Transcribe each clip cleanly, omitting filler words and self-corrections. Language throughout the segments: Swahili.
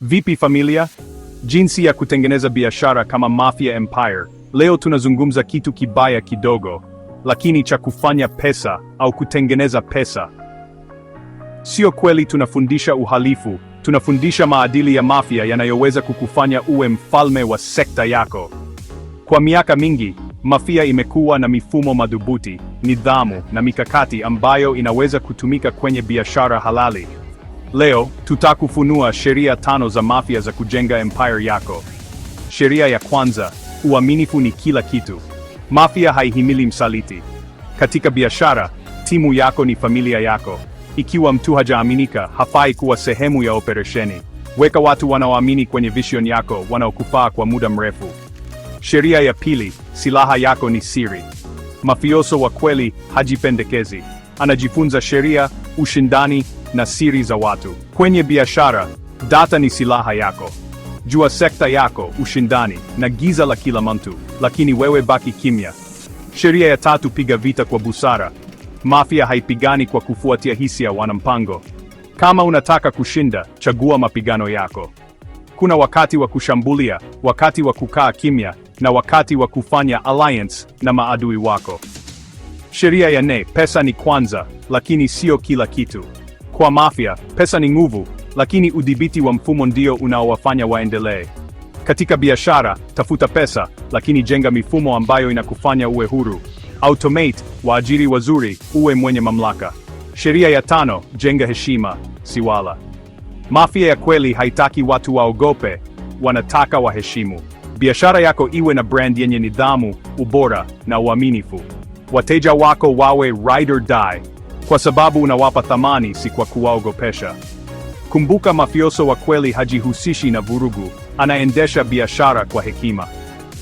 Vipi familia? Jinsi ya kutengeneza biashara kama Mafia Empire. Leo tunazungumza kitu kibaya kidogo, lakini cha kufanya pesa au kutengeneza pesa. Sio kweli tunafundisha uhalifu, tunafundisha maadili ya mafia yanayoweza kukufanya uwe mfalme wa sekta yako. Kwa miaka mingi, mafia imekuwa na mifumo madhubuti, nidhamu na mikakati ambayo inaweza kutumika kwenye biashara halali. Leo, tutakufunua sheria 5 za mafia za kujenga empire yako. Sheria ya kwanza, uaminifu ni kila kitu. Mafia haihimili msaliti. Katika biashara, timu yako ni familia yako. Ikiwa mtu hajaaminika, hafai kuwa sehemu ya operesheni. Weka watu wanaoamini kwenye vision yako, wanaokufaa kwa muda mrefu. Sheria ya pili, silaha yako ni siri. Mafioso wa kweli hajipendekezi. Anajifunza sheria, ushindani na siri za watu. Kwenye biashara, data ni silaha yako. Jua sekta yako, ushindani na giza la kila mtu, lakini wewe baki kimya. Sheria ya tatu, piga vita kwa busara. Mafia haipigani kwa kufuatia hisia, wana mpango. Kama unataka kushinda, chagua mapigano yako. Kuna wakati wa kushambulia, wakati wa kukaa kimya, na wakati wa kufanya alliance na maadui wako. Sheria ya 4, pesa ni kwanza, lakini sio kila kitu. Kwa mafia, pesa ni nguvu, lakini udhibiti wa mfumo ndio unaowafanya waendelee. Katika biashara, tafuta pesa, lakini jenga mifumo ambayo inakufanya uwe huru. Automate, waajiri wazuri, uwe mwenye mamlaka. Sheria ya 5, jenga heshima, si wala. Mafia ya kweli haitaki watu waogope, wanataka waheshimu. Biashara yako iwe na brand yenye nidhamu, ubora na uaminifu. Wateja wako wawe ride or die, kwa sababu unawapa thamani, si kwa kuwaogopesha. Kumbuka, mafioso wa kweli hajihusishi na vurugu, anaendesha biashara kwa hekima.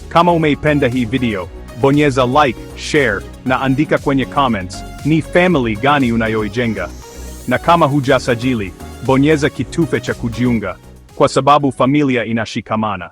Kama umeipenda hii video, bonyeza like, share na andika kwenye comments ni family gani unayoijenga. Na kama hujasajili, bonyeza kitufe cha kujiunga, kwa sababu familia inashikamana.